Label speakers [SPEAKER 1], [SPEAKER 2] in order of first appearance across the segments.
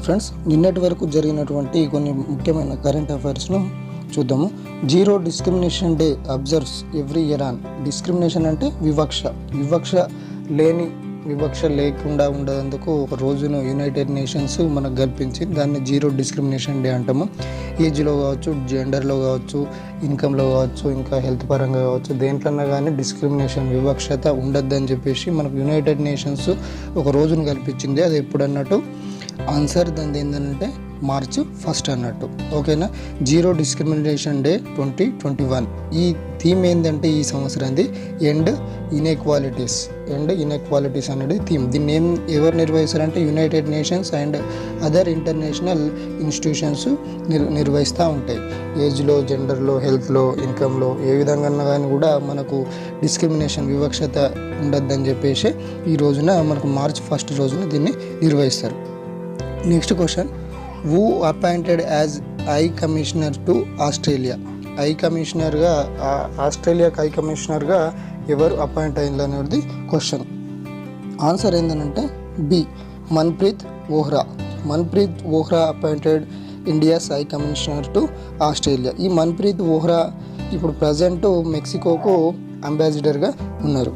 [SPEAKER 1] Friends, నిన్నటి వరకు జరిగినటువంటి కొన్ని ముఖ్యమైన కరెంట్ అఫైర్స్ను చూద్దాము. Zero discrimination day absorbs every year on. Discrimination అంటే వివక్ష లేకుండా ఉండేందుకు ఒక రోజును యునైటెడ్ నేషన్స్ మనకు కల్పించింది. దాన్ని జీరో డిస్క్రిమినేషన్ డే అంటాము. ఏజ్లో కావచ్చు, జెండర్లో కావచ్చు, ఇన్కంలో కావచ్చు, ఇంకా హెల్త్ పరంగా కావచ్చు, దేంట్లన్నా కానీ వివక్షత ఉండద్దని చెప్పేసి మనకు యునైటెడ్ నేషన్స్ ఒక రోజును కల్పించింది. అది ఎప్పుడు అన్నట్టు ఆన్సర్ దాని ఏంటంటే March 1 అన్నట్టు. ఓకేనా. Zero discrimination day 2021. ఈ థీమ్ ఏంటంటే ఈ సంవత్సరంది ఎండ్ ఇన్ఎక్వాలిటీస్ అనేది థీమ్. దీన్ని ఎవరు నిర్వహిస్తారంటే United Nations and other international institutions నిర్వహిస్తూ ఉంటాయి. ఏజ్లో, జెండర్లో, హెల్త్లో, ఇన్కంలో ఏ విధంగా కానీ కూడా మనకు వివక్షత ఉండద్దని చెప్పేసి ఈ రోజున మనకు March 1 రోజున దీన్ని నిర్వహిస్తారు. Next question, who appointed as high commissioner to Australia? ఆస్ట్రేలియాకి హై కమిషనర్గా ఎవరు అపాయింట్ అయింది అనేది క్వశ్చన్. ఆన్సర్ ఏంటంటే B, Manpreet Vohra appointed India's high commissioner to Australia. ఈ మన్ప్రీత్ ఓహ్రా ఇప్పుడు ప్రజెంట్ మెక్సికోకు అంబాసిడర్గా ఉన్నారు.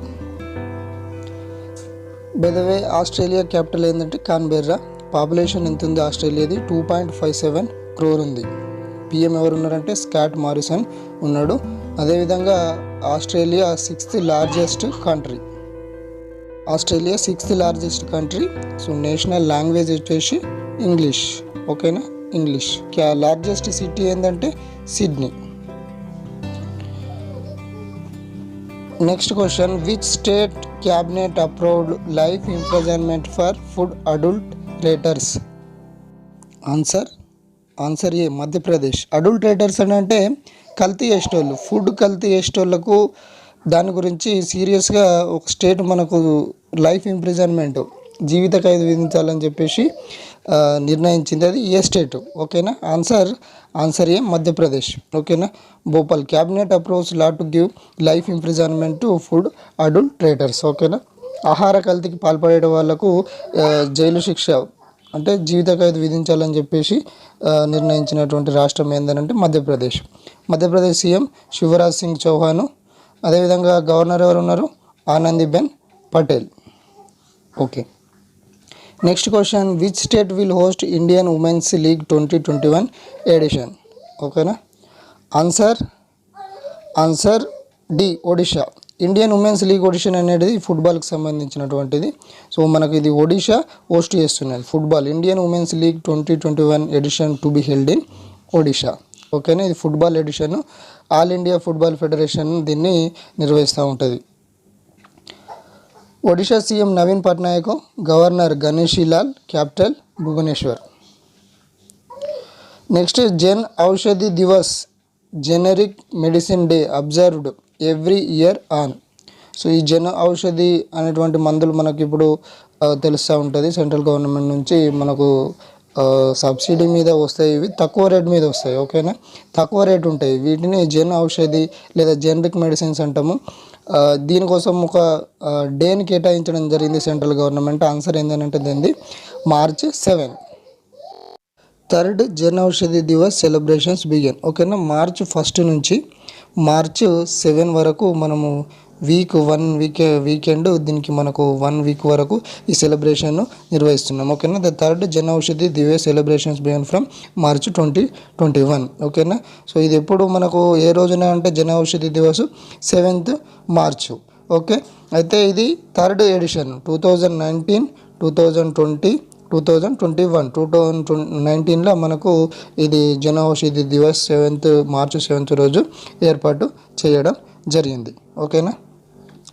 [SPEAKER 1] By the way, Australia capital ఏంటంటే కాన్బెర్రా. పాపులేషన్ ఎంత ఉంది ఆస్ట్రేలియాది? 2.57 crore ఉంది. పిఎం ఎవరు ఉన్నారంటే స్కాట్ మారిసన్ ఉన్నాడు. అదేవిధంగా Australia sixth largest country. So national language వచ్చేసి ఇంగ్లీష్. ఓకేనా, ఇంగ్లీష్. లార్జెస్ట్ సిటీ ఏంటంటే Sydney. Next question, which state cabinet approved life imprisonment for food adulterators? Answer A, Madhya Pradesh. Adulterators అంటే కల్తీ చేసేటోళ్ళు, ఫుడ్ కల్తీ చేసేటోళ్ళకు దాని గురించి సీరియస్గా ఒక స్టేట్ మనకు లైఫ్ ఇంప్రిజన్మెంట్, జీవిత ఖైదు విధించాలని చెప్పేసి నిర్ణయించింది. అది ఏ స్టేట్? ఓకేనా. Answer A, Madhya Pradesh. ఓకేనా. Bhopal cabinet approves law to give life imprisonment to food adulterators. ఓకేనా. ఆహార కల్తీకి పాల్పడే వాళ్లకు జైలు శిక్ష అంటే జీవిత ఖైదు విధించాలని చెప్పేసి నిర్ణయించినటువంటి రాష్ట్రం ఏంటంటే మధ్యప్రదేశ్. సీఎం శివరాజ్ సింగ్ చౌహాన్. అదేవిధంగా గవర్నర్ ఎవరు ఉన్నారు? Anandiben Patel. Okay. Next question, which state will host Indian women's league 2021 edition? ఓకేనా. Answer D, Odisha. Indian women's league edition అనేది ఫుట్బాల్కి సంబంధించినటువంటిది. సో మనకు ఇది ఒడిషా హోస్ట్ చేస్తున్నది football Indian women's league 2021 edition to be held in Odisha. ఓకేనా. ఇది football edition. All India football federation దీన్ని నిర్వహిస్తూ ఉంటుంది. Odisha CM Naveen Patnaik, governor Ganeshi Lal, capital Bhubaneswar. Next, Jan Aushadhi Diwas generic medicine day observed every year on. So ఈ జన ఔషధి అనేటువంటి మందులు మనకి ఇప్పుడు తెలుస్తూ ఉంటుంది. సెంట్రల్ గవర్నమెంట్ నుంచి మనకు సబ్సిడీ మీద వస్తాయి. ఇవి తక్కువ రేట్ మీద వస్తాయి. ఓకేనా. తక్కువ రేట్ ఉంటాయి. వీటిని జన్ ఔషధి లేదా జనరిక్ మెడిసిన్స్ అంటాము. దీనికోసం ఒక డేని కేటాయించడం జరిగింది సెంట్రల్ గవర్నమెంట్. ఆన్సర్ ఏంటంటే దీనిది March 7. Third Jan Aushadhi Diwas celebrations begin. ఓకేనా. March 1 నుంచి March 7 వరకు మనము వీకెండ్ దీనికి మనకు 1 వీక్ వరకు ఈ సెలబ్రేషన్ నిర్వహిస్తున్నాం. ఓకేనా. The third Jan Aushadhi Diwas celebrations begin from March 2021. ఓకేనా. సో ఇది ఎప్పుడు మనకు ఏ రోజున అంటే Jan Aushadhi Divas 7th March. Okay. అయితే ఇది థర్డ్ ఎడిషన్. 2019, 2020, 2021, 2019లో మనకు ఇది జన ఔషధి దివస్ March 7 రోజు ఏర్పాటు చేయడం జరిగింది. ఓకేనా.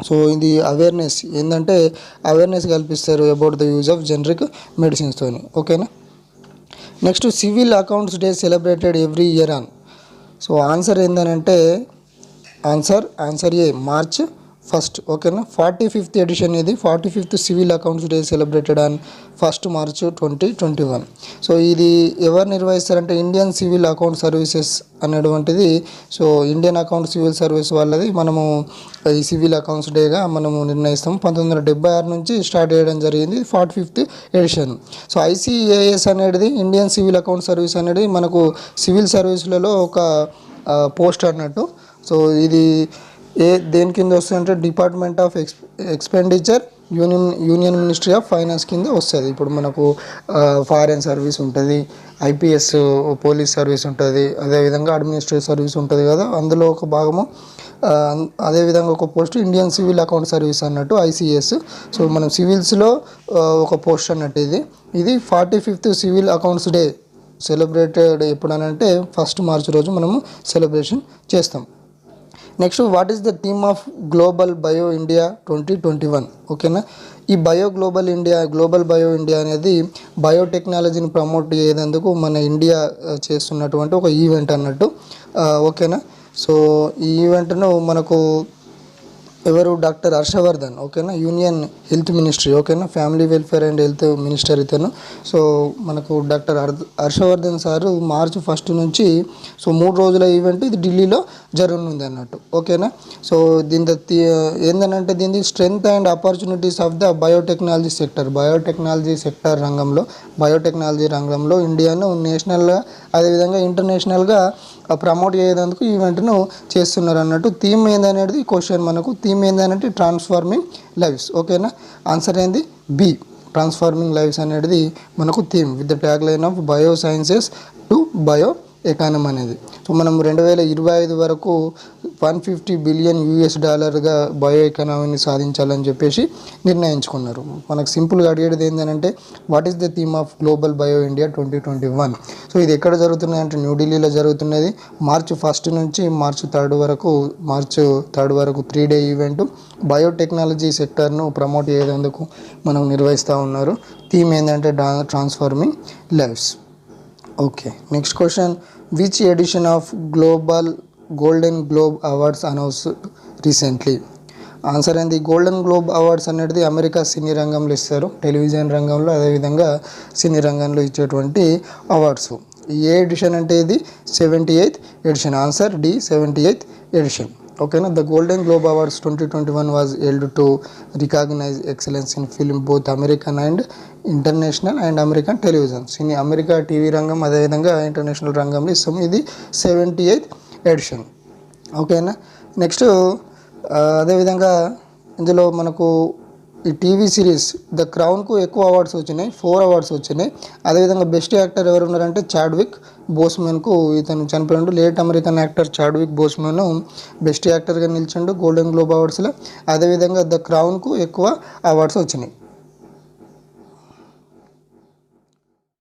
[SPEAKER 1] సో ఇది అవేర్నెస్ ఏంటంటే అవేర్నెస్ కల్పిస్తారు about the use of generic మెడిసిన్స్తో. ఓకేనా. Next, civil accounts day celebrated every year on. So answer ఏంటంటే ఆన్సర్ ఏ, March ఫస్ట్ ఓకేనా 45th ఎడిషన్ ఇది 45th civil accounts day celebrated on 1st March 2021. So ఇది ఎవరు నిర్వహిస్తారంటే Indian civil account services అనేటువంటిది. So Indian account civil service వాళ్ళది మనము ఈ సివిల్ అకౌంట్స్ డేగా మనము నిర్ణయిస్తాం. 1976 నుంచి స్టార్ట్ చేయడం జరిగింది 45th ఎడిషన్. సో ICAS అనేది ఇండియన్ సివిల్ అకౌంట్ సర్వీస్ అనేది మనకు సివిల్ సర్వీసులలో ఒక పోస్ట్ అన్నట్టు. సో ఇది దేని కింద వస్తుందంటే department of expenditure union ministry of finance కింద వస్తుంది. ఇప్పుడు మనకు ఫారెన్ సర్వీస్ ఉంటుంది, IPS పోలీస్ సర్వీస్ ఉంటుంది, అదేవిధంగా అడ్మినిస్ట్రేటివ్ సర్వీస్ ఉంటుంది కదా, అందులో ఒక భాగము. అదేవిధంగా ఒక post Indian civil account service అన్నట్టు ICAS. సో మనం సివిల్స్లో ఒక పోస్ట్ అన్నట్టు ఇది 45th civil accounts day celebrated ఎప్పుడనంటే 1st March రోజు మనము సెలబ్రేషన్ చేస్తాం. Next what is the theme of global bio India 2021? ఓకేనా, ఈ గ్లోబల్ బయో ఇండియా అనేది బయోటెక్నాలజీని ప్రమోట్ చేసేందుకు మన ఇండియా చేస్తున్నటువంటి ఒక ఈవెంట్ అన్నట్టు. ఓకేనా, సో ఈ ఈవెంట్ను మనకు ఎవరు డాక్టర్ హర్షవర్ధన్, ఓకేనా, యూనియన్ హెల్త్ మినిస్ట్రీ, ఓకేనా, family welfare and health minister ఇతను. సో మనకు doctor Harshvardhan sir March 1st నుంచి సో 3 రోజుల ఈవెంట్ ఇది ఢిల్లీలో జరగనుంది అన్నట్టు. ఓకేనా, సో ఏంటంటే దీని strength and opportunities of the biotechnology రంగంలో ఇండియాను నేషనల్గా అదేవిధంగా ఇంటర్నేషనల్గా ప్రమోట్ చేసేందుకు ఈవెంట్ను చేస్తున్నారు అన్నట్టు. థీమ్ ఏందనేది క్వశ్చన్ మనకు. థీమ్ ఏంటంటే ట్రాన్స్ఫార్మింగ్ లైవ్స్. ఓకేనా, ఆన్సర్ ఏంది B, ట్రాన్స్ఫార్మింగ్ లైవ్స్ అనేది మనకు theme with the tag line of bio sciences to bio economy అనేది. సో మనం 2025 వరకు $150 బిలియన్ బయో ఎకానమీని సాధించాలని చెప్పేసి నిర్ణయించుకున్నారు. మనకు సింపుల్గా అడిగేది ఏంటంటే what is the theme of global bio India 2021? So ఇది ఎక్కడ జరుగుతున్నది అంటే న్యూఢిల్లీలో జరుగుతున్నది. March 1st నుంచి March 3rd వరకు 3-day ఈవెంట్ బయోటెక్నాలజీ సెక్టర్ను ప్రమోట్ చేసేందుకు మనం నిర్వహిస్తూ ఉన్నారు. థీమ్ ఏంటంటే transforming lives. Okay, next question, which edition of golden globe awards announced recently? Answer ఏంది గోల్డెన్ గ్లోబ్ అవార్డ్స్ అనేది అమెరికా సినీ రంగంలో ఇస్తారు, టెలివిజన్ రంగంలో అదేవిధంగా సినీ రంగంలో ఇచ్చేటువంటి అవార్డ్స్. ఏ ఎడిషన్ అంటే ఇది 78th edition. Answer D, 78th edition. ఓకేనా, the golden globe awards 2021 was held to recognize excellence in film both American and international and American television. America TV రంగం అదేవిధంగా ఇంటర్నేషనల్ రంగంలో ఇస్తాము. ఇది 78th ఎడిషన్. ఓకేనా, next అదేవిధంగా ఇందులో మనకు ఈ టీవీ సిరీస్ ద క్రౌన్కు ఎక్కువ అవార్డ్స్ వచ్చినాయి, 4 అవార్డ్స్ వచ్చినాయి. అదేవిధంగా బెస్ట్ యాక్టర్ ఎవరు ఉన్నారంటే చాడ్విక్ బోస్మెన్కు, ఇతను చనిపోయిండు. Late American actor Chadwick బోస్మెన్ best యాక్టర్గా నిలిచిండు గోల్డెన్ గ్లోబ్ అవార్డ్స్లో. అదేవిధంగా ద క్రౌన్కు ఎక్కువ అవార్డ్స్ వచ్చినాయి.